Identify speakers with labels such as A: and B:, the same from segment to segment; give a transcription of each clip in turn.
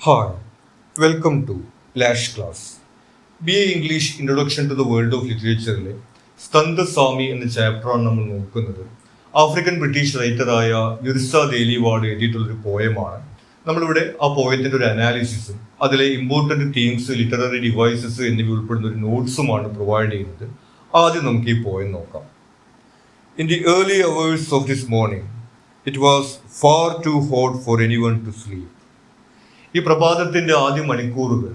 A: Hi, welcome to Lash Class. BA English Introduction to the World of ലിറ്ററേച്ചറിലെ Skanda സ്വാമി എന്ന ചാപ്റ്ററാണ് നമ്മൾ നോക്കുന്നത്. ആഫ്രിക്കൻ ബ്രിട്ടീഷ് റൈറ്ററായ യുർസ ദേലിവാഡ് എഴുതിയിട്ടുള്ളൊരു പോയമാണ്. നമ്മളിവിടെ ആ പോയത്തിൻ്റെ ഒരു അനാലിസിസും അതിലെ ഇമ്പോർട്ടൻറ്റ് തീംസ്, ലിറ്റററി ഡിവൈസസ് എന്നിവ ഉൾപ്പെടുന്ന ഒരു നോട്ട്സുമാണ് പ്രൊവൈഡ് ചെയ്യുന്നത്. ആദ്യം നമുക്ക് ഈ പോയം നോക്കാം. In the early hours of this morning, it was far too hot for anyone to sleep. ഈ പ്രഭാതത്തിന്റെ ആദ്യ മണിക്കൂറുകൾ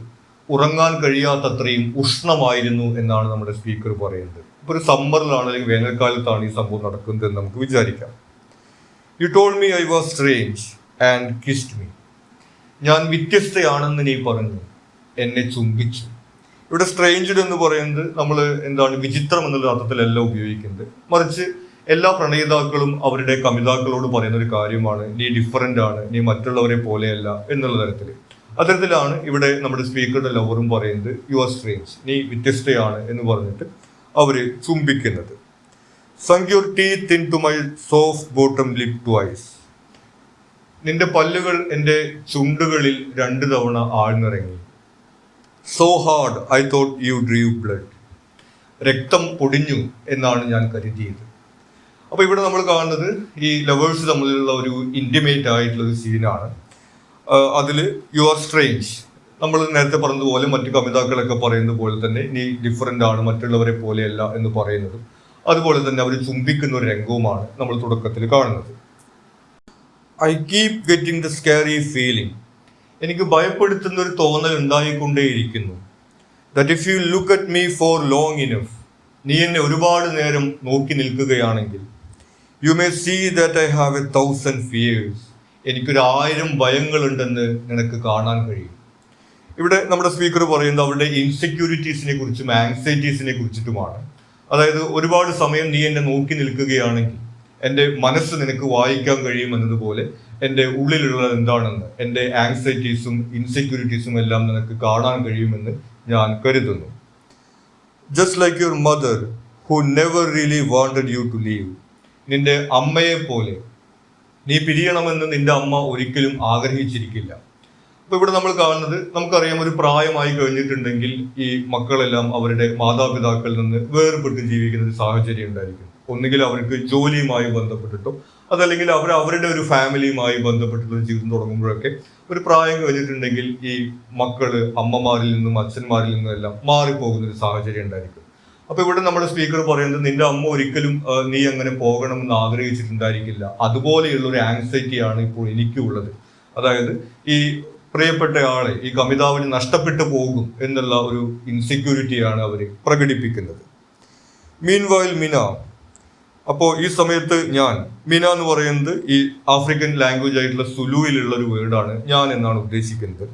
A: ഉറങ്ങാൻ കഴിയാത്തത്രയും ഉഷ്ണമായിരുന്നു എന്നാണ് നമ്മുടെ സ്പീക്കർ പറയുന്നത്. ഇപ്പോൾ ഒരു സമ്മറിലാണ് അല്ലെങ്കിൽ വേനൽക്കാലത്താണ് ഈ സംഭവം നടക്കുന്നത് എന്ന് നമുക്ക് വിചാരിക്കാം. You told me I was strange and kissed me. ഞാൻ വ്യത്യസ്തയാണെന്ന് നീ പറഞ്ഞു, എന്നെ ചുംബിച്ചു. ഇവിടെ സ്ട്രേഞ്ച്ഡ് എന്ന് പറയുന്നത് നമ്മൾ വിചിത്രം എന്നുള്ള അർത്ഥത്തിലല്ല ഉപയോഗിക്കുന്നത്, മറിച്ച് എല്ലാ പ്രണയിതാക്കളും അവരുടെ കമിതാക്കളോട് പറയുന്ന ഒരു കാര്യമാണ്, നീ ഡിഫറൻ്റ് ആണ്, നീ മറ്റുള്ളവരെ പോലെയല്ല എന്നുള്ള തരത്തിൽ. അത്തരത്തിലാണ് ഇവിടെ നമ്മുടെ സ്പീക്കറുടെ ലവറും പറയുന്നത്, യു ആർ സ്ട്രേഞ്ച്, നീ വ്യത്യസ്തയാണ് എന്ന് പറഞ്ഞിട്ട് അവർ ചുംബിക്കുന്നത്. Sunk your teeth into my soft bottom lip twice. നിന്റെ പല്ലുകൾ എൻ്റെ ചുണ്ടുകളിൽ 2 തവണ ആഴ്ന്നിറങ്ങി. So hard I thought you drew blood. രക്തം പൊടിഞ്ഞു എന്നാണ് ഞാൻ കരുതിയത്. അപ്പോൾ ഇവിടെ നമ്മൾ കാണുന്നത് ഈ ലവേഴ്സ് തമ്മിലുള്ള ഒരു ഇൻറ്റിമേറ്റ് ആയിട്ടുള്ള ഒരു സീനാണ്. അതിൽ യു ആർ സ്ട്രേഞ്ച്, നമ്മൾ നേരത്തെ പറഞ്ഞതുപോലെ മറ്റു കവിതാക്കളൊക്കെ പറയുന്നത് പോലെ തന്നെ നീ ഡിഫറൻ്റ് ആണ്, മറ്റുള്ളവരെ പോലെയല്ല എന്ന് പറയുന്നതും അതുപോലെ തന്നെ അവർ ചുംബിക്കുന്ന ഒരു രംഗവുമാണ് നമ്മൾ തുടക്കത്തിൽ കാണുന്നത്. I keep getting the scary feeling. എനിക്ക് ഭയപ്പെടുത്തുന്ന ഒരു തോന്നൽ ഉണ്ടായിക്കൊണ്ടേയിരിക്കുന്നു. That if you look at me for long enough, നീ എന്നെ ഒരുപാട് നേരം നോക്കി നിൽക്കുകയാണെങ്കിൽ, you may see that I have 1,000 fears. എനിക്കൊരു 1000 ഭയങ്ങളുണ്ടെന്ന് നിനക്ക് കാണാൻ കഴിയും. ഇവിടെ നമ്മുടെ സ്പീക്കർ പറയുന്നത് അവരുടെ ഇൻസെക്യൂരിറ്റീസിനെ കുറിച്ചും ആങ്സൈറ്റീസിനെ കുറിച്ചിട്ടുമാണ്. അതായത് ഒരുപാട് സമയം നീ എന്നെ നോക്കി നിൽക്കുകയാണെങ്കിൽ എൻ്റെ മനസ്സ് നിനക്ക് വായിക്കാൻ കഴിയുമെന്നതുപോലെ എൻ്റെ ഉള്ളിലുള്ളത് എന്താണെന്ന്, എൻ്റെ ആങ്സൈറ്റീസും ഇൻസെക്യൂരിറ്റീസും എല്ലാം നിനക്ക് കാണാൻ കഴിയുമെന്ന് ഞാൻ കരുതുന്നു. Just like your mother who never really wanted you to leave. നിന്റെ അമ്മയെ പോലെ നീ പിരിയണമെന്ന് നിന്റെ അമ്മ ഒരിക്കലും ആഗ്രഹിച്ചിരിക്കില്ല. അപ്പോൾ ഇവിടെ നമ്മൾ കാണുന്നത്, നമുക്കറിയാം, ഒരു പ്രായമായി കഴിഞ്ഞിട്ടുണ്ടെങ്കിൽ ഈ മക്കളെല്ലാം അവരുടെ മാതാപിതാക്കളിൽ നിന്ന് വേർപെട്ട് ജീവിക്കുന്ന ഒരു സാഹചര്യം ഉണ്ടായിരിക്കും. ഒന്നുകിൽ അവർക്ക് ജോലിയുമായി ബന്ധപ്പെട്ടിട്ടോ അതല്ലെങ്കിൽ അവരുടെ ഒരു ഫാമിലിയുമായി ബന്ധപ്പെട്ടിട്ടുള്ള ജീവിതം തുടങ്ങുമ്പോഴൊക്കെ ഒരു പ്രായം കഴിഞ്ഞിട്ടുണ്ടെങ്കിൽ ഈ മക്കള് അമ്മമാരിൽ നിന്നും അച്ഛന്മാരിൽ നിന്നും എല്ലാം മാറിപ്പോകുന്ന ഒരു സാഹചര്യം ഉണ്ടായിരിക്കും. അപ്പൊ ഇവിടെ നമ്മുടെ സ്പീക്കർ പറയുന്നത്, നിന്റെ അമ്മ ഒരിക്കലും നീ അങ്ങനെ പോകണമെന്ന് ആഗ്രഹിച്ചിട്ടുണ്ടായിരിക്കില്ല. അതുപോലെയുള്ള ഒരു ആങ്സൈറ്റിയാണ് ഇപ്പോൾ എനിക്കുള്ളത്. അതായത് ഈ പ്രിയപ്പെട്ട ആളെ, ഈ കമിതാവിന് നഷ്ടപ്പെട്ടു പോകും എന്നുള്ള ഒരു ഇൻസെക്യൂരിറ്റിയാണ് അവർ പ്രകടിപ്പിക്കുന്നത്. മീൻ വൈൽ മിന. അപ്പോൾ ഈ സമയത്ത് ഞാൻ, മിന എന്ന് പറയുന്നത് ഈ ആഫ്രിക്കൻ ലാംഗ്വേജ് ആയിട്ടുള്ള സുലുവിലുള്ള ഒരു വേർഡാണ്, ഞാൻ എന്നാണ് ഉദ്ദേശിക്കുന്നത്.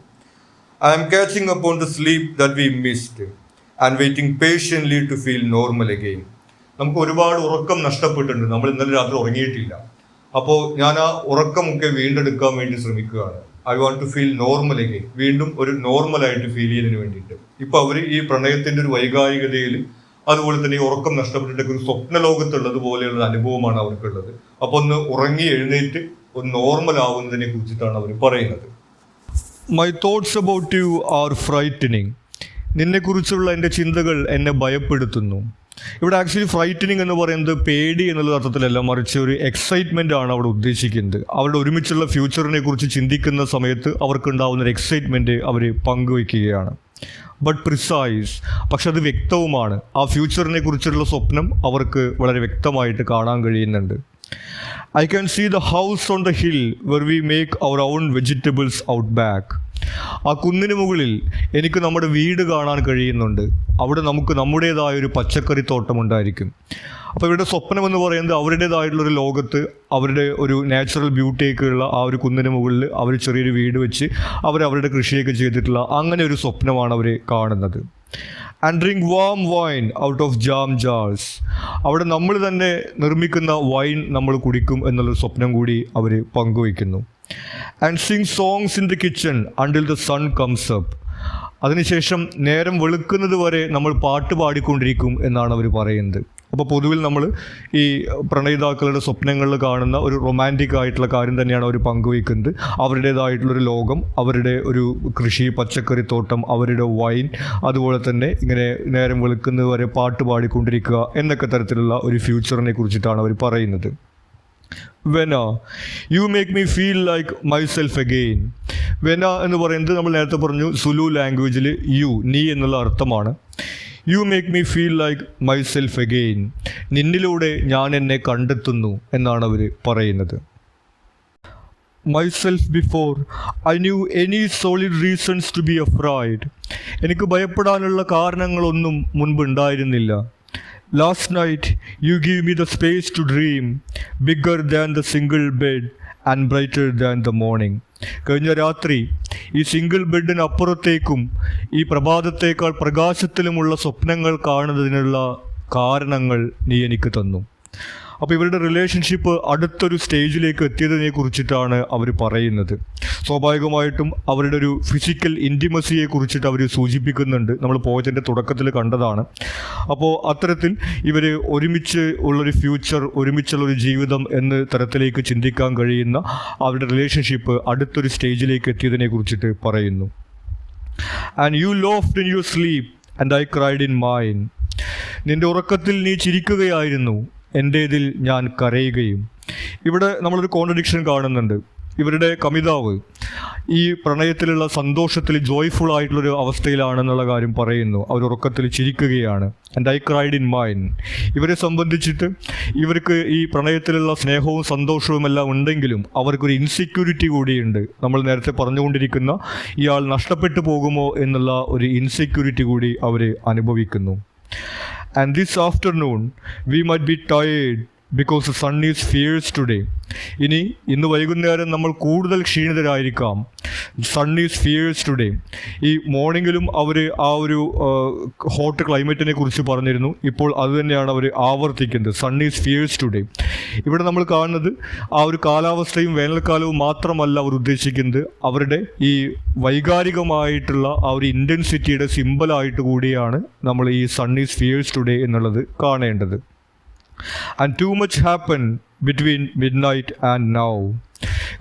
A: I am catching upon the sleep that we missed and waiting patiently to feel normal again. നമുക്ക് ഒരുപാട് ഉറക്കം നഷ്ടപ്പെട്ടിട്ടുണ്ട്, നമ്മൾ ഇന്നലെ രാത്രി ഉറങ്ങിയിട്ടില്ല. അപ്പോൾ ഞാൻ ആ ഉറക്കമൊക്കെ വീണ്ടെടുക്കാൻ വേണ്ടി ശ്രമിക്കുകയാണ്. I want to feel normal again, വീണ്ടും ഒരു നോർമലായിട്ട് ഫീൽ ചെയ്യുന്നതിന് വേണ്ടിയിട്ട്. ഇപ്പോൾ അവർ ഈ പ്രണയത്തിൻ്റെ ഒരു വൈകാരികതയിൽ അതുപോലെ തന്നെ ഈ ഉറക്കം നഷ്ടപ്പെട്ടിട്ട് ഒരു സ്വപ്ന ലോകത്തുള്ളത് പോലെയുള്ള അനുഭവമാണ് അവർക്കുള്ളത്. അപ്പോൾ ഒന്ന് ഉറങ്ങി എഴുന്നേറ്റ് ഒന്ന് നോർമൽ ആവുന്നതിനെ കുറിച്ചിട്ടാണ് അവർ പറയുന്നത്. My thoughts about you are frightening. നിന്നെക്കുറിച്ചുള്ള എൻ്റെ ചിന്തകൾ എന്നെ ഭയപ്പെടുത്തുന്നു. ഇവിടെ ആക്ച്വലി ഫ്രൈറ്റനിങ് എന്ന് പറയുന്നത് പേടി എന്നുള്ള അർത്ഥത്തിലല്ല, മറിച്ച് ഒരു എക്സൈറ്റ്മെൻ്റ് ആണ് അവിടെ ഉദ്ദേശിക്കുന്നത്. അവരുടെ ഒരുമിച്ചുള്ള ഫ്യൂച്ചറിനെ കുറിച്ച് ചിന്തിക്കുന്ന സമയത്ത് അവർക്കുണ്ടാവുന്ന ഒരു എക്സൈറ്റ്മെൻറ്റ് അവർ പങ്കുവയ്ക്കുകയാണ്. ബട്ട് പ്രിസൈസ്, പക്ഷെ അത് വ്യക്തവുമാണ്. ആ ഫ്യൂച്ചറിനെ കുറിച്ചുള്ള സ്വപ്നം അവർക്ക് വളരെ വ്യക്തമായിട്ട് കാണാൻ കഴിയുന്നുണ്ട്. I can see the house on the hill where we make our own vegetables out back. ആ കുന്നിന് മുകളിൽ എനിക്ക് നമ്മുടെ വീട് കാണാൻ കഴിയുന്നുണ്ട്. അവിടെ നമുക്ക് നമ്മുടേതായൊരു പച്ചക്കറി തോട്ടം ഉണ്ടായിരിക്കും. അപ്പോൾ ഇവരുടെ സ്വപ്നം എന്ന് പറയുന്നത് അവരുടേതായിട്ടുള്ളൊരു ലോകത്ത് അവരുടെ ഒരു നാച്ചുറൽ ബ്യൂട്ടിയൊക്കെയുള്ള ആ ഒരു കുന്നിന് മുകളിൽ അവർ ചെറിയൊരു വീട് വെച്ച് അവരുടെ കൃഷിയൊക്കെ ചെയ്തിട്ടുള്ള അങ്ങനെ ഒരു സ്വപ്നമാണ് അവർ കാണുന്നത്. And drink warm wine out of jam jars. അവിടെ നമ്മൾ തന്നെ നിർമ്മിക്കുന്ന വൈൻ നമ്മൾ കുടിക്കും എന്നുള്ളൊരു സ്വപ്നം കൂടി അവർ പങ്കുവയ്ക്കുന്നു. And sing songs in the kitchen until the sun comes up. അതിനുശേഷം നേരം വെളുക്കുന്നത് വരെ നമ്മൾ പാട്ട് പാടിക്കൊണ്ടിരിക്കും എന്നാണ് അവർ പറയുന്നത്. അപ്പോൾ പൊതുവിൽ നമ്മൾ ഈ പ്രണയിതാക്കളുടെ സ്വപ്നങ്ങളിൽ കാണുന്ന ഒരു റൊമാൻറ്റിക് ആയിട്ടുള്ള കാര്യം തന്നെയാണ് അവർ പങ്കുവയ്ക്കുന്നത്. അവരുടേതായിട്ടുള്ളൊരു ലോകം, അവരുടെ ഒരു കൃഷി, പച്ചക്കറിത്തോട്ടം, അവരുടെ വൈൻ, അതുപോലെ തന്നെ ഇങ്ങനെ നേരം വെളുക്കുന്നത് വരെ പാട്ട് പാടിക്കൊണ്ടിരിക്കുക എന്നൊക്കെ തരത്തിലുള്ള ഒരു ഫ്യൂച്ചറിനെ കുറിച്ചിട്ടാണ് അവർ പറയുന്നത്. വെന you make me feel like myself again. വെന എന്ന് പറയുന്നത് നമ്മൾ നേരത്തെ പറഞ്ഞു സുലു ലാംഗ്വേജിൽ നീ എന്നുള്ള അർത്ഥമാണ്. You make me feel like myself again. നിന്നിലൂടെ ഞാൻ എന്നെ കണ്ടെത്തുന്നു എന്നാണ് അവർ പറയുന്നത്. Myself before I knew any solid reasons to be afraid. എനിക്ക് ഭയപ്പെടാനുള്ള കാരണങ്ങളൊന്നും മുൻപ് ഉണ്ടായിരുന്നില്ല. Last night you give me the space to dream bigger than the single bed and brighter than the morning. കഴിഞ്ഞ രാത്രി ഈ സിംഗിൾ ബെഡിനപ്പുറത്തേക്കും ഈ പ്രഭാതത്തേക്കാൾ പ്രകാശത്തിലുമുള്ള സ്വപ്നങ്ങൾ കാണുന്നതിനുള്ള കാരണങ്ങൾ നീ എനിക്ക് തന്നു. അപ്പോൾ ഇവരുടെ റിലേഷൻഷിപ്പ് അടുത്തൊരു സ്റ്റേജിലേക്ക് എത്തിയതിനെ കുറിച്ചിട്ടാണ് അവർ പറയുന്നത്. സ്വാഭാവികമായിട്ടും അവരുടെ ഒരു ഫിസിക്കൽ ഇൻറ്റിമസിയെ കുറിച്ചിട്ട് അവർ സൂചിപ്പിക്കുന്നുണ്ട്. നമ്മൾ പോയതിൻ്റെ തുടക്കത്തിൽ കണ്ടതാണ്. അപ്പോൾ അത്തരത്തിൽ ഇവർ ഒരുമിച്ച് ഉള്ളൊരു ഫ്യൂച്ചർ, ഒരുമിച്ചുള്ളൊരു ജീവിതം എന്ന തരത്തിലേക്ക് ചിന്തിക്കാൻ കഴിയുന്ന അവരുടെ റിലേഷൻഷിപ്പ് അടുത്തൊരു സ്റ്റേജിലേക്ക് എത്തിയതിനെ കുറിച്ചിട്ട് പറയുന്നു. And you laughed in your sleep and I cried in mine. നിൻ്റെ ഉറക്കത്തിൽ നീ ചിരിക്കുകയായിരുന്നു, എൻ്റേതിൽ ഞാൻ കരയുകയും. ഇവിടെ നമ്മളൊരു കോൺട്രഡിക്ഷൻ കാണുന്നുണ്ട്. ഇവരുടെ കമിതാവ് ഈ പ്രണയത്തിലുള്ള സന്തോഷത്തിൽ ജോയ്ഫുൾ ആയിട്ടുള്ളൊരു അവസ്ഥയിലാണെന്നുള്ള കാര്യം പറയുന്നു. അവർ ഉറക്കത്തിൽ ചിരിക്കുകയാണ്. And I cried in mine. ഇവരെ സംബന്ധിച്ചിട്ട് ഇവർക്ക് ഈ പ്രണയത്തിലുള്ള സ്നേഹവും സന്തോഷവും എല്ലാം ഉണ്ടെങ്കിലും അവർക്കൊരു ഇൻസെക്യൂരിറ്റി കൂടിയുണ്ട്. നമ്മൾ നേരത്തെ പറഞ്ഞുകൊണ്ടിരിക്കുന്ന ഇയാൾ നഷ്ടപ്പെട്ടു പോകുമോ എന്നുള്ള ഒരു ഇൻസെക്യൂരിറ്റി കൂടി അവർ അനുഭവിക്കുന്നു. And this afternoon we might be tired because the sun is fierce today. ഇന്ന് വൈകുന്നേരം നമ്മൾ കൂടുതൽ ക്ഷീണിതരായിരിക്കാം. Sun is fierce today. ഈ മോർണിംഗിലും അവർ ആ ഒരു ഹോട്ട് ക്ലൈമറ്റിനെ കുറിച്ച് പറഞ്ഞിരുന്നു. ഇപ്പോൾ അതുതന്നെയാണ് അവർ ആവർത്തിക്കുന്നത്, സൺ ഈസ് ഫിയേഴ്സ് ടുഡേ. ഇവിടെ നമ്മൾ കാണുന്നത് ആ ഒരു കാലാവസ്ഥയും വേനൽക്കാലവും മാത്രമല്ല അവർ ഉദ്ദേശിക്കുന്നത്, അവരുടെ ഈ വൈകാരികമായിട്ടുള്ള ആ ഒരു ഇൻറ്റൻസിറ്റിയുടെ സിമ്പലായിട്ട് കൂടിയാണ് നമ്മൾ ഈ സൺ ഈസ് ഫിയേഴ്സ് ടുഡേ എന്നുള്ളത് കാണേണ്ടത്. And too much happen between mid night and now.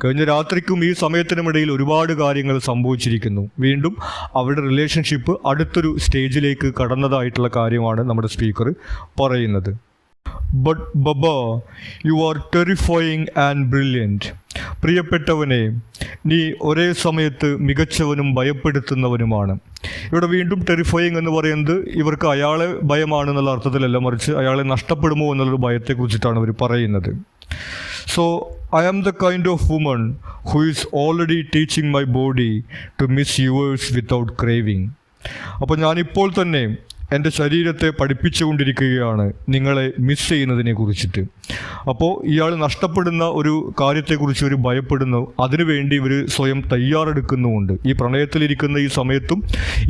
A: കഴിഞ്ഞ രാത്രിക്കും ഈ സമയത്തിനുമിടയിൽ ഒരുപാട് കാര്യങ്ങൾ സംഭവിച്ചിരിക്കുന്നു. വീണ്ടും അവരുടെ റിലേഷൻഷിപ്പ് അടുത്തൊരു സ്റ്റേജിലേക്ക് കടന്നതായിട്ടുള്ള കാര്യമാണ് നമ്മുടെ സ്പീക്കർ പറയുന്നത്. ബട്ട് ബബ you are terrifying and brilliant. പ്രിയപ്പെട്ടവനെ, നീ ഒരേ സമയത്ത് മികച്ചവനും ഭയപ്പെടുത്തുന്നവനുമാണ്. ഇവിടെ വീണ്ടും ടെറിഫയിങ് എന്ന് പറയുന്നത് ഇവർക്ക് അയാളെ ഭയമാണെന്നുള്ള അർത്ഥത്തിലല്ല, മറിച്ച് അയാളെ നഷ്ടപ്പെടുമോ എന്നുള്ളൊരു ഭയത്തെക്കുറിച്ചിട്ടാണ് അവർ പറയുന്നത്. So I am the kind of woman who is already teaching my body to miss yours without craving. അപ്പോൾ ഞാനിപ്പോൾ തന്നെ എൻ്റെ ശരീരത്തെ പഠിപ്പിച്ചുകൊണ്ടിരിക്കുകയാണ് നിങ്ങളെ മിസ് ചെയ്യുന്നതിനെ കുറിച്ചിട്ട്. അപ്പോൾ ഇയാൾ നഷ്ടപ്പെടുന്ന ഒരു കാര്യത്തെക്കുറിച്ച് ഇവർ ഭയപ്പെടുന്നു. അതിനുവേണ്ടി ഇവർ സ്വയം തയ്യാറെടുക്കുന്നുമുണ്ട്. ഈ പ്രണയത്തിലിരിക്കുന്ന ഈ സമയത്തും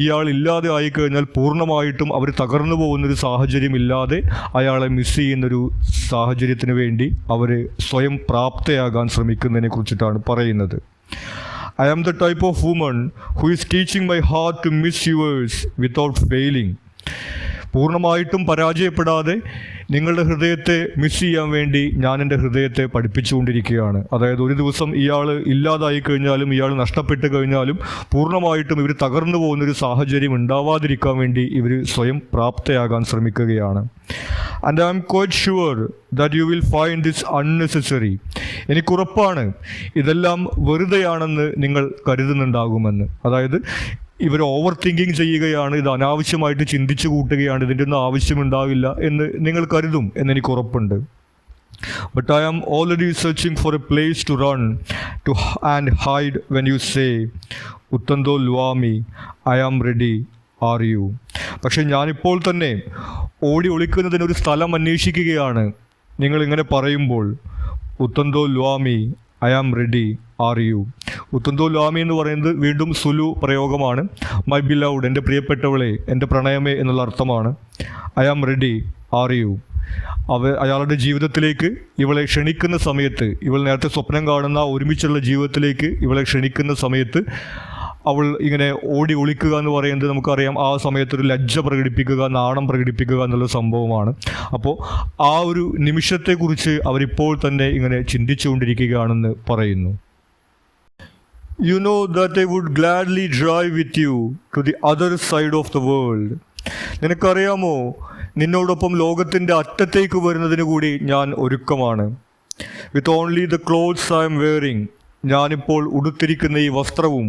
A: ഇയാൾ ഇല്ലാതെ ആയിക്കഴിഞ്ഞാൽ പൂർണ്ണമായിട്ടും അവർ തകർന്നു പോകുന്നൊരു സാഹചര്യം ഇല്ലാതെ അയാളെ മിസ് ചെയ്യുന്നൊരു സാഹചര്യത്തിന് വേണ്ടി അവർ സ്വയം പ്രാപ്തയാകാൻ ശ്രമിക്കുന്നതിനെ കുറിച്ചിട്ടാണ് പറയുന്നത്. I am the type of woman who is teaching my heart to miss yours without failing. പൂർണ്ണമായിട്ടും പരാജയപ്പെടാതെ നിങ്ങളുടെ ഹൃദയത്തെ മിസ് ചെയ്യാൻ വേണ്ടി ഞാൻ എൻ്റെ ഹൃദയത്തെ പഠിപ്പിച്ചുകൊണ്ടിരിക്കുകയാണ്. അതായത് ഒരു ദിവസം ഇയാൾ ഇല്ലാതായി കഴിഞ്ഞാലും ഇയാൾ നഷ്ടപ്പെട്ട് കഴിഞ്ഞാലും പൂർണ്ണമായിട്ടും ഇവർ തകർന്നു പോകുന്നൊരു സാഹചര്യം ഉണ്ടാവാതിരിക്കാൻ വേണ്ടി ഇവർ സ്വയം പ്രാപ്തയാകാൻ ശ്രമിക്കുകയാണ്. And I am quite sure that you will find this unnecessary. എനിക്കുറപ്പാണ് ഇതെല്ലാം വെറുതെയാണെന്ന് നിങ്ങൾ കരുതുന്നുണ്ടാകുമെന്ന്. അതായത് ഇവർ ഓവർ തിങ്കിങ് ചെയ്യുകയാണ്, ഇത് അനാവശ്യമായിട്ട് ചിന്തിച്ചു കൂട്ടുകയാണ്, ഇതിൻ്റെ ഒന്നും ആവശ്യമുണ്ടാവില്ല എന്ന് നിങ്ങൾ കരുതും എന്നെനിക്ക് ഉറപ്പുണ്ട്. But I am already searching for a place to run to and hide when you say ഉത്തന്തോ ലുവാമി I am ready are you. പക്ഷെ ഞാനിപ്പോൾ തന്നെ ഓടി ഒളിക്കുന്നതിനൊരു സ്ഥലം അന്വേഷിക്കുകയാണ് നിങ്ങളിങ്ങനെ പറയുമ്പോൾ. ഉത്തന്തോ ലുവാമി I am ready are you. ഉത്തന്തോ ലുവാമി എന്ന് പറയുന്നത് വീണ്ടും സുലു പ്രയോഗമാണ്. മൈ ബിലൗഡ്, എൻ്റെ പ്രിയപ്പെട്ടവളെ, എൻ്റെ പ്രണയമേ എന്നുള്ള അർത്ഥമാണ്. I am ready are you. അയാളുടെ ജീവിതത്തിലേക്ക് ഇവളെ ക്ഷണിക്കുന്ന സമയത്ത്, ഇവൾ നേരത്തെ സ്വപ്നം കാണുന്ന ഒരുമിച്ചുള്ള ജീവിതത്തിലേക്ക് ഇവളെ ക്ഷണിക്കുന്ന സമയത്ത് അവൾ ഇങ്ങനെ ഓടി ഒളിക്കുക എന്ന് പറയുന്നത് നമുക്കറിയാം ആ സമയത്തൊരു ലജ്ജ പ്രകടിപ്പിക്കുക, നാണം പ്രകടിപ്പിക്കുക എന്നുള്ള സംഭവമാണ്. അപ്പോൾ ആ ഒരു നിമിഷത്തെക്കുറിച്ച് അവരിപ്പോൾ തന്നെ ഇങ്ങനെ ചിന്തിച്ചുകൊണ്ടിരിക്കുകയാണെന്ന് പറയുന്നു. You know that I would gladly drive with you to the other side of the world. നിനക്കറിയാമോ, നിന്നോടൊപ്പം ലോകത്തിൻ്റെ അറ്റത്തേക്ക് വരുന്നതിന് കൂടി ഞാൻ ഒരുക്കമാണ്. With only the clothes I'm wearing, ഞാനിപ്പോൾ ഉടുത്തിരിക്കുന്ന ഈ വസ്ത്രവും,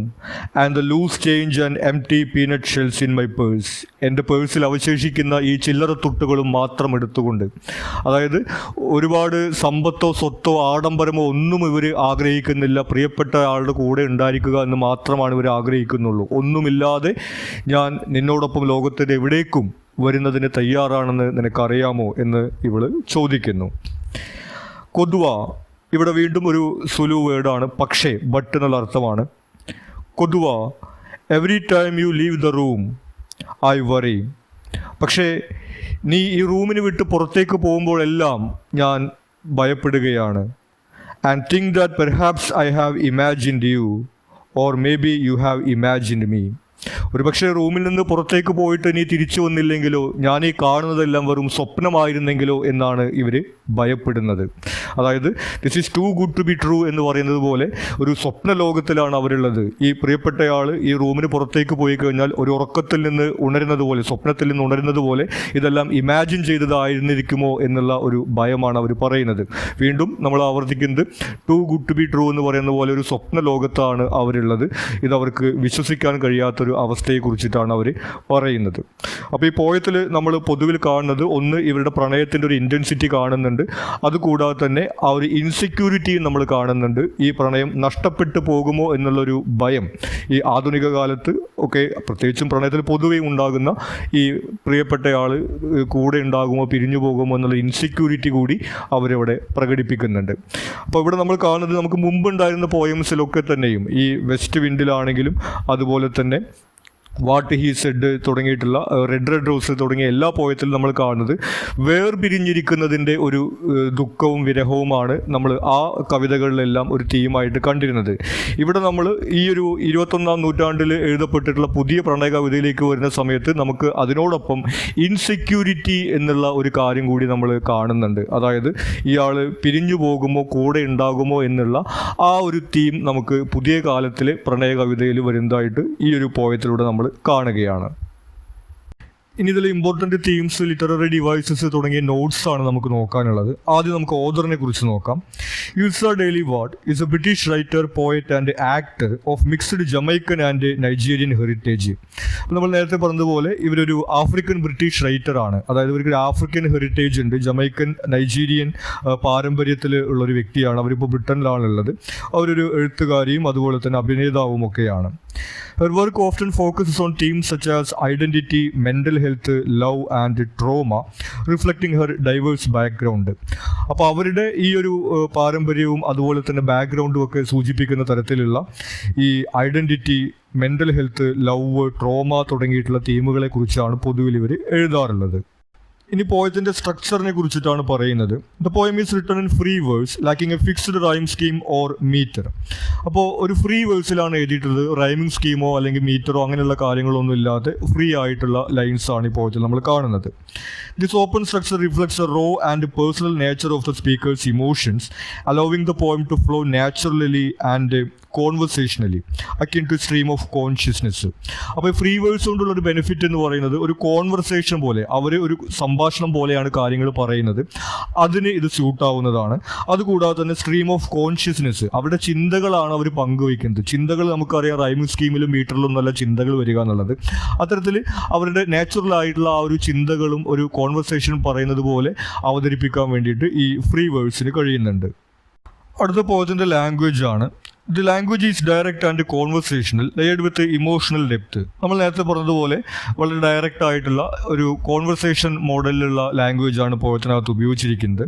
A: and the loose change and empty peanut shells in my purse, എൻ്റെ പേഴ്സിൽ അവശേഷിക്കുന്ന ഈ ചില്ലറ തുട്ടുകളും മാത്രം എടുത്തുകൊണ്ട്. അതായത് ഒരുപാട് സമ്പത്തോ സ്വത്തോ ആഡംബരമോ ഒന്നും ഇവർ ആഗ്രഹിക്കുന്നില്ല. പ്രിയപ്പെട്ട ആളുടെ കൂടെ ഉണ്ടായിരിക്കുക എന്ന് മാത്രമാണ് ഇവർ ആഗ്രഹിക്കുന്നുള്ളൂ. ഒന്നുമില്ലാതെ ഞാൻ നിന്നോടൊപ്പം ലോകത്തിൻ്റെ എവിടേക്കും വരുന്നതിന് തയ്യാറാണെന്ന് നിനക്കറിയാമോ എന്ന് ഇവൾ ചോദിക്കുന്നു. കൊതുവ ഇവിടെ വീണ്ടും ഒരു സുലു വേർഡാണ്, പക്ഷേ ബട്ട് എന്നുള്ള അർത്ഥമാണ്. കൊതുവ, every time you leave the room I worry. പക്ഷേ നീ ഈ റൂമിന് വിട്ട് പുറത്തേക്ക് പോകുമ്പോഴെല്ലാം ഞാൻ ഭയപ്പെടുകയാണ്. And think that perhaps I have imagined you or maybe you have imagined me. ഒരുപക്ഷെ റൂമിൽ നിന്ന് പുറത്തേക്ക് പോയിട്ട് നീ തിരിച്ചു വന്നില്ലെങ്കിലോ, ഞാൻ ഈ കാണുന്നതെല്ലാം വെറും സ്വപ്നമായിരുന്നെങ്കിലോ എന്നാണ് ഇവർ ഭയപ്പെടുന്നത്. അതായത് this is too good to be true എന്ന് പറയുന്നത് പോലെ ഒരു സ്വപ്ന ലോകത്തിലാണ് അവരുള്ളത്. ഈ പ്രിയപ്പെട്ടയാൾ ഈ റൂമിന് പുറത്തേക്ക് പോയി കഴിഞ്ഞാൽ ഒരു ഉറക്കത്തിൽ നിന്ന് ഉണരുന്നത് പോലെ, സ്വപ്നത്തിൽ നിന്ന് ഉണരുന്നത് പോലെ ഇതെല്ലാം ഇമാജിൻ ചെയ്തതായിരുന്നിരിക്കുമോ എന്നുള്ള ഒരു ഭയമാണ് അവർ പറയുന്നത്. വീണ്ടും നമ്മൾ ആവർത്തിക്കുന്നത് too good to be true എന്ന് പറയുന്ന പോലെ ഒരു സ്വപ്ന ലോകത്താണ് അവരുള്ളത്. ഇതവർക്ക് വിശ്വസിക്കാൻ കഴിയാത്തൊരു അവസ്ഥയെക്കുറിച്ചിട്ടാണ് അവർ പറയുന്നത്. അപ്പോൾ ഈ പോയത്തിൽ നമ്മൾ പൊതുവിൽ കാണുന്നത്, ഒന്ന് ഇവരുടെ പ്രണയത്തിൻ്റെ ഒരു ഇൻറ്റൻസിറ്റി കാണുന്നുണ്ട്. അതുകൂടാതെ തന്നെ ആ ഒരു ഇൻസെക്യൂരിറ്റിയും നമ്മൾ കാണുന്നുണ്ട്. ഈ പ്രണയം നഷ്ടപ്പെട്ടു പോകുമോ എന്നുള്ളൊരു ഭയം ഈ ആധുനിക കാലത്ത് ഒക്കെ, പ്രത്യേകിച്ചും പ്രണയത്തിൽ പൊതുവെ ഉണ്ടാകുന്ന ഈ പ്രിയപ്പെട്ടയാൾ കൂടെ ഉണ്ടാകുമോ പിരിഞ്ഞു പോകുമോ എന്നുള്ള ഇൻസെക്യൂരിറ്റി കൂടി അവരവിടെ പ്രകടിപ്പിക്കുന്നുണ്ട്. അപ്പോൾ ഇവിടെ നമ്മൾ കാണുന്നത്, നമുക്ക് മുമ്പുണ്ടായിരുന്ന പോയംസിലൊക്കെ തന്നെയും ഈ വെസ്റ്റ് വിൻഡിലാണെങ്കിലും അതുപോലെ തന്നെ വാട്ട് ഹീ സെഡ് തുടങ്ങിയിട്ടുള്ള റെഡ് റോസ് തുടങ്ങിയ എല്ലാ പോയത്തിലും നമ്മൾ കാണുന്നത് വേർപിരിഞ്ഞിരിക്കുന്നതിൻ്റെ ഒരു ദുഃഖവും വിരഹവുമാണ് നമ്മൾ ആ കവിതകളിലെല്ലാം ഒരു തീമായിട്ട് കണ്ടിരുന്നത്. ഇവിടെ നമ്മൾ ഈ ഒരു 21-ാം നൂറ്റാണ്ടിൽ എഴുതപ്പെട്ടിട്ടുള്ള പുതിയ പ്രണയ കവിതയിലേക്ക് വരുന്ന സമയത്ത് നമുക്ക് അതിനോടൊപ്പം ഇൻസെക്യൂരിറ്റി എന്നുള്ള ഒരു കാര്യം കൂടി നമ്മൾ കാണുന്നുണ്ട്. അതായത് ഇയാൾ പിരിഞ്ഞു പോകുമോ കൂടെ ഉണ്ടാകുമോ എന്നുള്ള ആ ഒരു തീം നമുക്ക് പുതിയ കാലത്തിലെ പ്രണയ കവിതയിൽ വരുന്നതായിട്ട് ഈ ഒരു പോയത്തിലൂടെ നമ്മൾ കാണുകയാണ്. ഇനി ഇതിൽ ഇമ്പോർട്ടൻറ്റ് തീംസ്, ലിറ്റററി ഡിവൈസസ് തുടങ്ങിയ നോട്ട്സ് ആണ് നമുക്ക് നോക്കാനുള്ളത്. ആദ്യം നമുക്ക് ഓഥറിനെ കുറിച്ച് നോക്കാം. Yrsa Daley Ward is a British writer, poet and actor of mixed Jamaican and Nigerian heritage. അപ്പോൾ നമ്മൾ നേരത്തെ പറഞ്ഞതുപോലെ ഇവരൊരു ആഫ്രിക്കൻ ബ്രിട്ടീഷ് റൈറ്റർ ആണ്. അതായത് ഇവർക്ക് ആഫ്രിക്കൻ ഹെറിറ്റേജ് ഉണ്ട്, ജമൈക്കൻ നൈജീരിയൻ പാരമ്പര്യത്തിൽ ഉള്ളൊരു വ്യക്തിയാണ്. അവരിപ്പോൾ ബ്രിട്ടനിലാണുള്ളത്. അവരൊരു എഴുത്തുകാരിയും അതുപോലെ തന്നെ അഭിനേതാവും ഒക്കെയാണ്. Her work often focuses on themes such as identity, mental health, love and trauma, reflecting her diverse background. അപ്പോൾ അവരുടെ ഈ ഒരു പാരമ്പര്യവും അതുപോലെ തന്നെ ബാക്ക്ഗ്രൗണ്ടും ഒക്കെ സൂചിപ്പിക്കുന്ന തരത്തിലുള്ള ഈ identity, mental health, love, trauma തുടങ്ങിയിട്ടുള്ള തീമുകളെ കുറിച്ചാണ് പൊതുവിൽ ഇവർ എഴുതാറുള്ളത്. ഇനി പോയത്തിൻ്റെ സ്ട്രക്ചറിനെ കുറിച്ചിട്ടാണ് പറയുന്നത്. The poem is written in free verse lacking a fixed rhyme scheme or metre. അപ്പോൾ ഒരു ഫ്രീ വേഴ്സിലാണ് എഴുതിയിട്ടുള്ളത്. റൈമിംഗ് സ്കീമോ അല്ലെങ്കിൽ മീറ്ററോ അങ്ങനെയുള്ള കാര്യങ്ങളൊന്നും ഇല്ലാതെ ഫ്രീ ആയിട്ടുള്ള ലൈൻസാണ് ഈ പോയത്തിൽ നമ്മൾ കാണുന്നത്. This open structure reflects a raw and personal nature of the speaker's emotions, allowing the poem to flow naturally and conversationally akin to stream of consciousness. അപ്പോൾ ഫ്രീ വേഴ്സ് കൊണ്ടുള്ള ഒരു ബെനിഫിറ്റ് എന്ന് പറയുന്നത് ഒരു കോൺവെർസേഷൻ പോലെ, അവർ ഒരു സംഭാഷണം പോലെയാണ് കാര്യങ്ങൾ പറയുന്നത്. അതിന് ഇത് സ്യൂട്ടാവുന്നതാണ്. അതുകൂടാതെ തന്നെ സ്ട്രീം ഓഫ് കോൺഷ്യസ്നെസ്, അവരുടെ ചിന്തകളാണ് അവർ പങ്കുവയ്ക്കുന്നത്. ചിന്തകൾ നമുക്കറിയാം റൈമിംഗ് സ്കീമിലും മീറ്ററിലും നല്ല ചിന്തകൾ വരിക എന്നുള്ളത്. അത്തരത്തിൽ അവരുടെ നാച്ചുറൽ ആയിട്ടുള്ള ആ ഒരു ചിന്തകളും ഒരു കോൺവെർസേഷൻ പറയുന്നത് പോലെ അവതരിപ്പിക്കാൻ വേണ്ടിയിട്ട് ഈ ഫ്രീ വേഴ്സിന് കഴിയുന്നുണ്ട്. അടുത്ത പോയത്തിൻ്റെ ലാംഗ്വേജ് ആണ്. The language is direct and conversational layered with emotional depth. നമ്മൾ നേരത്തെ പറഞ്ഞതുപോലെ വളരെ ഡയറക്റ്റ് ആയിട്ടുള്ള ഒരു കോൺവെർസേഷൻ മോഡലിലുള്ള ലാംഗ്വേജാണ് പോയത്തിനകത്ത് ഉപയോഗിച്ചിരിക്കുന്നത്.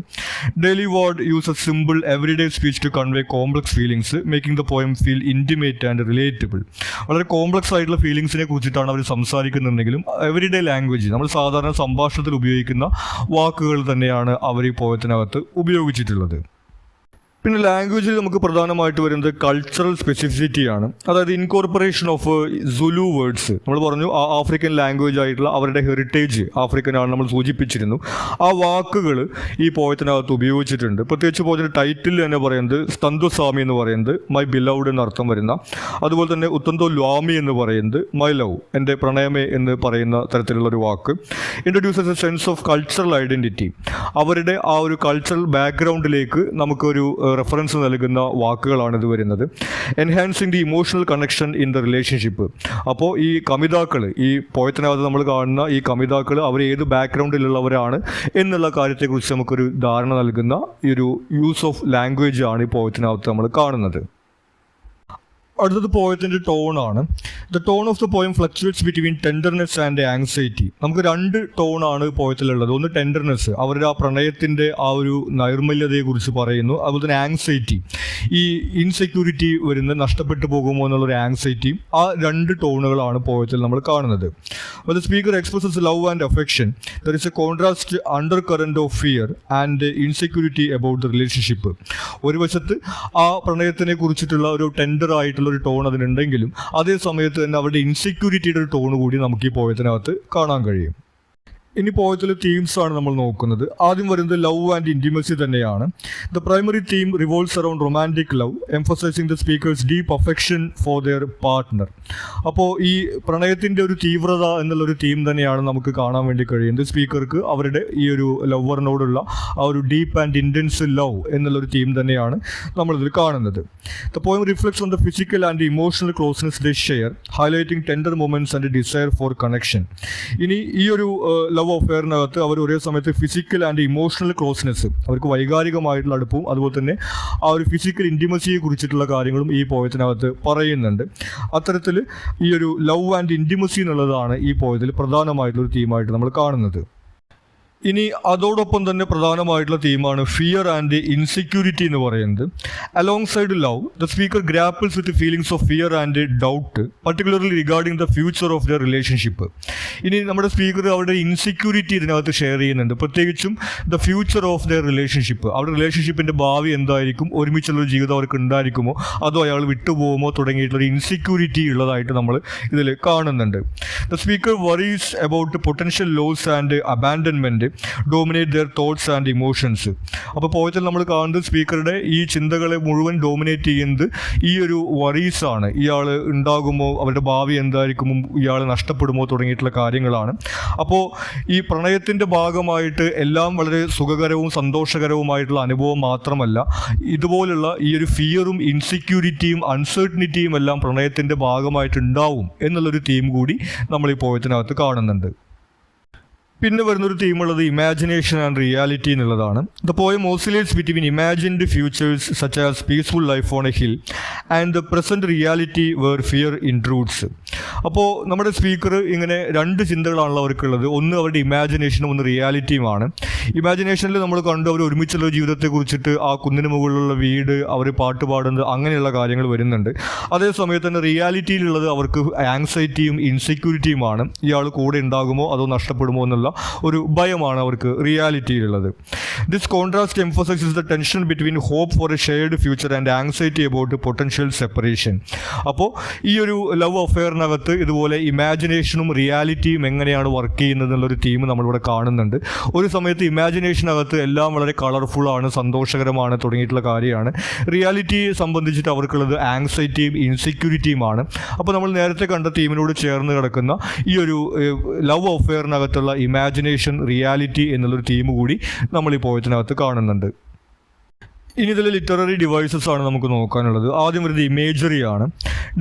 A: Daily ward use a simple everyday speech to convey complex feelings, making the poem feel intimate and relatable. വളരെ കോംപ്ലക്സ് ആയിട്ടുള്ള ഫീലിംഗ്സിനെ കുറിച്ചിട്ടാണ് അവർ സംസാരിക്കുന്നുണ്ടെങ്കിലും എവറിഡേ ലാംഗ്വേജ്, നമ്മൾ സാധാരണ സംഭാഷണത്തിൽ ഉപയോഗിക്കുന്ന വാക്കുകൾ തന്നെയാണ് അവർ ഈ പോയത്തിനകത്ത് ഉപയോഗിച്ചിട്ടുള്ളത്. പിന്നെ ലാംഗ്വേജിൽ നമുക്ക് പ്രധാനമായിട്ട് വരുന്നത് കൾച്ചറൽ സ്പെസിഫിസിറ്റിയാണ്. അതായത് ഇൻകോർപ്പറേഷൻ ഓഫ് സുലു വേർഡ്സ്. നമ്മൾ പറഞ്ഞു ആഫ്രിക്കൻ ലാംഗ്വേജ് ആയിട്ടുള്ള അവരുടെ ഹെറിറ്റേജ് ആഫ്രിക്കനാണ് നമ്മൾ സൂചിപ്പിച്ചിരുന്നു. ആ വാക്കുകൾ ഈ പോയത്തിനകത്ത് ഉപയോഗിച്ചിട്ടുണ്ട്. പ്രത്യേകിച്ച് പോയതിൻ്റെ ടൈറ്റിൽ തന്നെ പറയുന്നത് സ്തന്ദുസ്വാമി എന്ന് പറയുന്നത് മൈ ബിലൗഡ് എന്നർത്ഥം വരുന്ന, അതുപോലെ തന്നെ ഉത്തന്തോ ല്വാമി എന്ന് പറയുന്നത് മൈ ലവ്, എൻ്റെ പ്രണയമേ എന്ന് പറയുന്ന തരത്തിലുള്ളൊരു വാക്ക്. Introduces a sense of cultural identity. അവരുടെ ആ ഒരു കൾച്ചറൽ ബാക്ക്ഗ്രൗണ്ടിലേക്ക് നമുക്കൊരു റെഫറൻസ് നൽകുന്ന വാക്കുകളാണ് ഇത് വരുന്നത്. Enhancing the emotional connection in the relationship. അപ്പോൾ ഈ കമിതാക്കൾ, ഈ പോയത്തിനകത്ത് നമ്മൾ കാണുന്ന ഈ കമിതാക്കൾ അവർ ഏത് ബാക്ക്ഗ്രൗണ്ടിലുള്ളവരാണ് എന്നുള്ള കാര്യത്തെക്കുറിച്ച് നമുക്കൊരു ധാരണ നൽകുന്ന ഈ ഒരു യൂസ് ഓഫ് ലാംഗ്വേജ് ആണ് ഈ പോയത്തിനകത്ത് നമ്മൾ കാണുന്നത്. അടുത്തത് പോയത്തിൻ്റെ ടോണാണ്. The tone of the poem fluctuates between tenderness and anxiety. നമുക്ക് രണ്ട് ടോണാണ് പോയത്തിലുള്ളത്. ഒന്ന് ടെൻഡർനെസ്, അവരുടെ ആ പ്രണയത്തിൻ്റെ ആ ഒരു നൈർമല്യതയെക്കുറിച്ച് പറയുന്നു. അതുപോലെ തന്നെ ആങ്സൈറ്റി, ഈ ഇൻസെക്യൂരിറ്റി വരുന്ന നഷ്ടപ്പെട്ടു പോകുമോ എന്നുള്ളൊരു ആങ്സൈറ്റിയും. ആ രണ്ട് ടോണുകളാണ് പോയത്തിൽ നമ്മൾ കാണുന്നത്. The speaker expresses love and affection. There is A contrast under current of fear and insecurity about the relationship. ഒരു വശത്ത് ആ പ്രണയത്തിനെ കുറിച്ചിട്ടുള്ള ഒരു ടെൻഡർ ആയിട്ടുള്ള ഒരു ടോൺ അതിനുണ്ടെങ്കിലും അതേ സമയത്ത് തന്നെ അവരുടെ ഇൻസെക്യൂരിറ്റിയുടെ ഒരു ടോൺ കൂടി നമുക്ക് ഈ പോയത്തിനകത്ത് കാണാൻ കഴിയും. ഇനി പോയത്തിലെ തീംസ് ആണ് നമ്മൾ നോക്കുന്നത്. ആദ്യം വരുന്നത് ലവ് ആൻഡ് ഇൻറ്റിമസി തന്നെയാണ്. The primary theme revolves around romantic love, emphasising the speaker's deep affection for their partner. അപ്പോൾ ഈ പ്രണയത്തിൻ്റെ ഒരു തീവ്രത എന്നുള്ളൊരു തീം തന്നെയാണ് നമുക്ക് കാണാൻ വേണ്ടി കഴിയുന്നത്. സ്പീക്കർക്ക് അവരുടെ ഈ ഒരു ലവറിനോടുള്ള ആ ഒരു ഡീപ്പ് ആൻഡ് ഇൻറ്റൻസ് ലവ് എന്നുള്ളൊരു തീം തന്നെയാണ് നമ്മളിതിൽ കാണുന്നത്. The poem reflects on the physical and emotional closeness they share, highlighting tender moments and desire for connection. ഇനി ഈ ഒരു ലവ് അഫെയറിനകത്ത് അവർ ഒരേ സമയത്ത് ഫിസിക്കൽ ആൻഡ് ഇമോഷണൽ ക്ലോസ്നെസ്, അവർക്ക് വൈകാരികമായിട്ടുള്ള അടുപ്പവും അതുപോലെ തന്നെ ആ ഒരു ഫിസിക്കൽ ഇൻറ്റിമസിയെ കുറിച്ചിട്ടുള്ള കാര്യങ്ങളും ഈ പോയത്തിനകത്ത് പറയുന്നുണ്ട്. അത്തരത്തിൽ ഈ ഒരു ലവ് ആൻഡ് ഇൻറ്റിമസി എന്നുള്ളതാണ് ഈ പോയത്തിൽ പ്രധാനമായിട്ടുള്ളൊരു തീമായിട്ട് നമ്മൾ കാണുന്നത്. ഇനി അതോടൊപ്പം തന്നെ പ്രധാനമായിട്ടുള്ള തീമാണ് ഫിയർ ആൻഡ് ഇൻസെക്യൂരിറ്റി എന്ന് പറയുന്നത്. Alongside love, the speaker grapples with feelings of fear and doubt, particularly regarding the future of the relationship. ഇനി നമ്മുടെ സ്പീക്കർ അവരുടെ ഇൻസെക്യൂരിറ്റി ഇതിനകത്ത് ഷെയർ ചെയ്യുന്നുണ്ട്, പ്രത്യേകിച്ചും the future of the relationship. അവരുടെ റിലേഷൻഷിപ്പിൻ്റെ ഭാവി എന്തായിരിക്കും, ഒരുമിച്ചുള്ളൊരു ജീവിതം അവർക്ക് ഉണ്ടായിരിക്കുമോ അതോ അയാൾ വിട്ടുപോകുമോ തുടങ്ങിയിട്ടുള്ളൊരു ഇൻസെക്യൂരിറ്റി ഉള്ളതായിട്ട് നമ്മൾ ഇതിൽ കാണുന്നുണ്ട്. The speaker worries about potential loss and abandonment dominate their thoughts and emotions. അപ്പോൾ പോയത്തിൽ നമ്മൾ കാണുന്നത് സ്പീക്കറുടെ ഈ ചിന്തകളെ മുഴുവൻ ഡോമിനേറ്റ് ചെയ്യുന്നത് ഈ ഒരു വറീസാണ്. ഇയാൾ ഉണ്ടാകുമോ, അവരുടെ ഭാവി എന്തായിരിക്കും, ഇയാൾ നഷ്ടപ്പെടുമോ തുടങ്ങിയിട്ടുള്ള കാര്യങ്ങളാണ്. അപ്പോൾ ഈ പ്രണയത്തിൻ്റെ ഭാഗമായിട്ട് എല്ലാം വളരെ സുഖകരവും സന്തോഷകരവുമായിട്ടുള്ള അനുഭവം മാത്രമല്ല, ഇതുപോലുള്ള ഈ ഒരു ഫിയറും ഇൻസെക്യൂരിറ്റിയും അൺസർട്ടനിറ്റിയും എല്ലാം പ്രണയത്തിൻ്റെ ഭാഗമായിട്ടുണ്ടാവും എന്നുള്ളൊരു തീം കൂടി നമ്മൾ ഈ പോയത്തിനകത്ത് കാണുന്നുണ്ട്. പിന്നെ വരുന്നൊരു തീമുള്ളത് ഇമാജിനേഷൻ ആൻഡ് റിയാലിറ്റി എന്നുള്ളതാണ്. The poem oscillates between imagined futures such as peaceful life on a hill and the present reality where fear intrudes. അപ്പോൾ നമ്മുടെ സ്പീക്കർ ഇങ്ങനെ രണ്ട് ചിന്തകളാണല്ലോ അവർക്കുള്ളത്. ഒന്ന് അവരുടെ ഇമാജിനേഷനും ഒന്ന് റിയാലിറ്റിയുമാണ്. ഇമാജിനേഷനിൽ നമ്മൾ കണ്ടു അവർ ഒരുമിച്ചുള്ള ജീവിതത്തെ കുറിച്ചിട്ട്, ആ കുന്നിന് മുകളിലുള്ള വീട്, അവർ പാട്ട് പാടുന്നത്, അങ്ങനെയുള്ള കാര്യങ്ങൾ വരുന്നുണ്ട്. അതേസമയത്ത് തന്നെ റിയാലിറ്റിയിലുള്ളത് അവർക്ക് ആങ്സൈറ്റിയും ഇൻസെക്യൂരിറ്റിയുമാണ്. ഇയാൾ കൂടെ ഉണ്ടാകുമോ അതോ നഷ്ടപ്പെടുമോ എന്നുള്ള ഒരു ഭയമാണ് അവർക്ക് റിയാലിറ്റിയിലുള്ളത്. This contrast emphasises the tension between hope for a shared future and anxiety about potential separation. അപ്പോൾ ഈ ഒരു ലവ് അഫെയറിനകത്ത് ഇതുപോലെ ഇമാജിനേഷനും റിയാലിറ്റിയും എങ്ങനെയാണ് വർക്ക് ചെയ്യുന്നത് എന്നുള്ളൊരു തീം നമ്മളിവിടെ കാണുന്നുണ്ട്. ഒരു സമയത്ത് ഇമാജിനേഷനകത്ത് എല്ലാം വളരെ കളർഫുള്ളാണ്, സന്തോഷകരമാണ് തുടങ്ങിയിട്ടുള്ള കാര്യമാണ്. റിയാലിറ്റിയെ സംബന്ധിച്ചിട്ട് അവർക്കുള്ളത് ആങ്സൈറ്റിയും ഇൻസെക്യൂരിറ്റിയുമാണ്. അപ്പോൾ നമ്മൾ നേരത്തെ കണ്ട തീമിനോട് ചേർന്ന് കിടക്കുന്ന ഈ ഒരു ലവ് അഫെയറിനകത്തുള്ള ഇമാജിനേഷൻ, റിയാലിറ്റി എന്നുള്ളൊരു തീം കൂടി നമ്മൾ ഈ പോയത്തിനകത്ത് കാണുന്നുണ്ട്. ഇനി ഇതിൽ ലിറ്റററി ഡിവൈസസ് ആണ് നമുക്ക് നോക്കാനുള്ളത്. ആദ്യം വരുന്നത് ഇമേജറിയാണ്.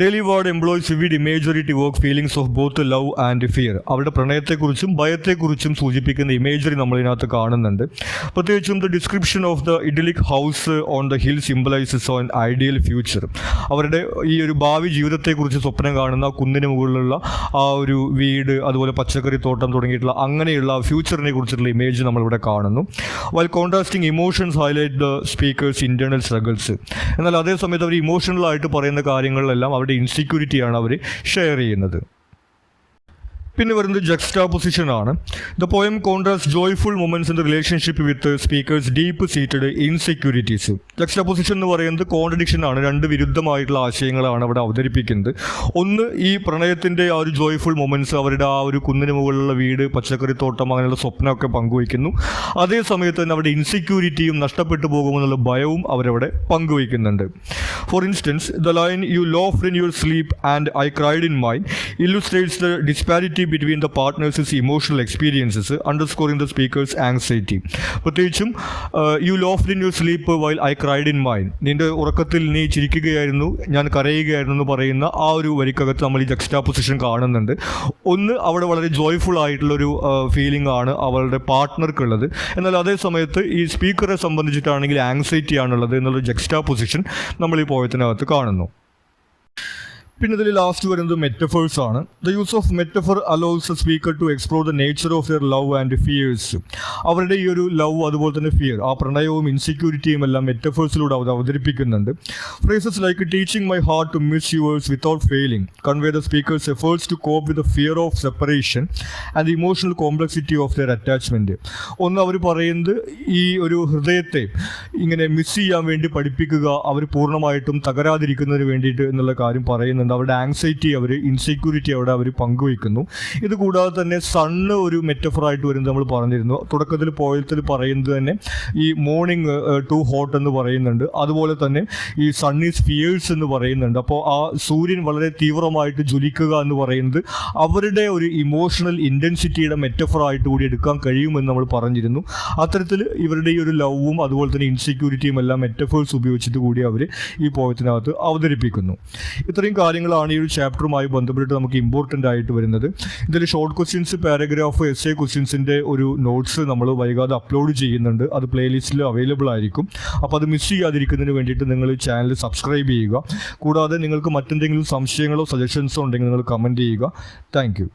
A: Daily word employs vivid imagery to work feelings of both love and fear. അവരുടെ പ്രണയത്തെക്കുറിച്ചും ഭയത്തെക്കുറിച്ചും സൂചിപ്പിക്കുന്ന ഇമേജറി നമ്മളിതിനകത്ത് കാണുന്നുണ്ട്. പ്രത്യേകിച്ചും the description of the idyllic house on the hill symbolizes an ideal future. അവരുടെ ഈ ഒരു ഭാവി ജീവിതത്തെക്കുറിച്ച് സ്വപ്നം കാണുന്ന കുന്നിന് മുകളിലുള്ള ആ ഒരു വീട്, അതുപോലെ പച്ചക്കറി തോട്ടം തുടങ്ങിയിട്ടുള്ള അങ്ങനെയുള്ള ഫ്യൂച്ചറിനെ കുറിച്ചിട്ടുള്ള ഇമേജ് നമ്മളിവിടെ കാണുന്നു. While contrasting emotions highlight the speaker's internal struggles. എന്നാൽ അതേ സമയത്ത് അവർ ഇമോഷണലായിട്ട് പറയുന്ന കാര്യങ്ങളിലെല്ലാം അവരുടെ ഇൻസെക്യൂരിറ്റിയാണ് അവർ ഷെയർ ചെയ്യുന്നത്. പിന്നെ വരുന്നത് ജക്സ്റ്റാപൊസിഷൻ ആണ്. The poem contrast joyful moments in the relationship with speakers deep seated insecurities. Juxtaposition എന്ന് പറയുന്നത് കോൺട്രഡിക്ഷൻ ആണ്, രണ്ട് വിരുദ്ധമായിട്ടുള്ള ആശയങ്ങളാണ് അവിടെ അവതരിപ്പിക്കുന്നത്. ഒന്ന്, ഈ പ്രണയത്തിൻ്റെ ആ ഒരു ജോയ്ഫുൾ മൊമെന്റ്സ്, അവരുടെ ആ ഒരു കുന്നിന് മുകളിലുള്ള വീട്, പച്ചക്കറിത്തോട്ടം, അങ്ങനെയുള്ള സ്വപ്നമൊക്കെ പങ്കുവയ്ക്കുന്നു. അതേ സമയത്ത് തന്നെ അവിടെ ഇൻസെക്യൂരിറ്റിയും നഷ്ടപ്പെട്ടു പോകുമെന്നുള്ള ഭയവും അവരവിടെ പങ്കുവയ്ക്കുന്നുണ്ട്. For instance, the line you laughed in your sleep and I cried in mine illustrates the disparity between the partners' emotional experiences, underscoring the speaker's anxiety. പ്രത്യേകിച്ചും you laughed in your sleep while I cried in mine, നിന്റെ ഉറക്കത്തിൽ നീ ചിരിക്കുകയായിരുന്നു, ഞാൻ കരയുകയായിരുന്നു എന്ന് പറയുന്ന ആ ഒരു വരിക്കകത്ത് നമ്മൾ ഈ ജക്സ്റ്റാപൊസിഷൻ കാണുന്നുണ്ട്. ഒന്ന്, അവിടെ വളരെ ജോയ്ഫുൾ ആയിട്ടുള്ളൊരു ഫീലിംഗ് ആണ് അവളുടെ പാർട്ട്ണർക്കുള്ളത്. എന്നാൽ അതേ സമയത്ത് ഈ സ്പീക്കറെ സംബന്ധിച്ചിട്ടാണെങ്കിൽ ആങ്സൈറ്റി ആണുള്ളത് എന്നുള്ളൊരു ജക്സ്റ്റാപൊസിഷൻ നമ്മൾ ഈ പോയത്തിനകത്ത് കാണുന്നു. പിന്നെ ഇതിൽ ലാസ്റ്റ് വരുന്നത് മെറ്റഫേഴ്സ് ആണ്. The use of metaphor allows the speaker to explore the nature of their love and fears. അവരുടെ ഈ ഒരു ലവ്, അതുപോലെ തന്നെ ഫിയർ, ആ പ്രണയവും ഇൻസെക്യൂരിറ്റിയും എല്ലാം മെറ്റഫേഴ്സിലൂടെ അവതരിപ്പിക്കുന്നുണ്ട്. Phrases like teaching my heart to miss yours without failing convey the speaker's efforts to cope with the fear of separation and the emotional complexity of their attachment. ഒന്ന്, അവർ പറയുന്നത് ഈ ഒരു ഹൃദയത്തെ ഇങ്ങനെ മിസ് ചെയ്യാൻ വേണ്ടി പഠിപ്പിക്കുക, അവർ പൂർണ്ണമായിട്ടും തകരാതിരിക്കുന്നതിന് വേണ്ടിയിട്ട് എന്നുള്ള കാര്യം പറയുന്നുണ്ട്. അവരുടെ ആങ്സൈറ്റി, ഇൻസെക്യൂരിറ്റി അവർ പങ്കുവയ്ക്കുന്നു. ഇത് കൂടാതെ തന്നെ സണ്ണ് ഒരു മെറ്റഫറായിട്ട് വരുന്നത് നമ്മൾ പറഞ്ഞിരുന്നു. തുടക്കത്തിൽ പോയത്തിൽ പറയുന്നത് തന്നെ ഈ മോർണിംഗ് ടു ഹോട്ട് എന്ന് പറയുന്നുണ്ട്. അതുപോലെ തന്നെ ഈ സൺ ഈസ് ഫിയേഴ്സ് എന്ന് പറയുന്നുണ്ട്. അപ്പോൾ ആ സൂര്യൻ വളരെ തീവ്രമായിട്ട് ജ്വലിക്കുക എന്ന് പറയുന്നത് അവരുടെ ഒരു ഇമോഷണൽ ഇൻറ്റൻസിറ്റിയുടെ മെറ്റഫറായിട്ട് കൂടി എടുക്കാൻ കഴിയുമെന്ന് നമ്മൾ പറഞ്ഞിരുന്നു. അത്തരത്തിൽ ഇവരുടെ ഈ ഒരു ലവും അതുപോലെ തന്നെ ഇൻസെക്യൂരിറ്റിയും എല്ലാം മെറ്റഫേഴ്സ് ഉപയോഗിച്ചിട്ട് കൂടി അവർ ഈ പോയത്തിനകത്ത് അവതരിപ്പിക്കുന്നു. ഇത്രയും കാര്യങ്ങളാണ് ഈ ഒരു ചാപ്റ്ററുമായി ബന്ധപ്പെട്ടിട്ട് നമുക്ക് ഇമ്പോർട്ടൻ്റ് ആയിട്ട് വരുന്നത്. ഇതിൽ ഷോർട്ട് ക്വസ്റ്റ്യൻസ്, പാരഗ്രാഫ്, എസ്സേ ക്വസ്റ്റ്യൻസിൻ്റെ ഒരു നോട്ട്സ് നമ്മൾ വൈകാതെ അപ്ലോഡ് ചെയ്യുന്നുണ്ട്. അത് പ്ലേലിസ്റ്റിൽ അവൈലബിൾ ആയിരിക്കും. അപ്പോൾ അത് മിസ് ചെയ്യാതിരിക്കുന്നതിന് വേണ്ടിയിട്ട് നിങ്ങൾ ചാനൽ സബ്സ്ക്രൈബ് ചെയ്യുക. കൂടാതെ നിങ്ങൾക്ക് മറ്റെന്തെങ്കിലും സംശയങ്ങളോ സജഷൻസോ ഉണ്ടെങ്കിൽ നിങ്ങൾ കമൻറ്റ് ചെയ്യുക. Thank you.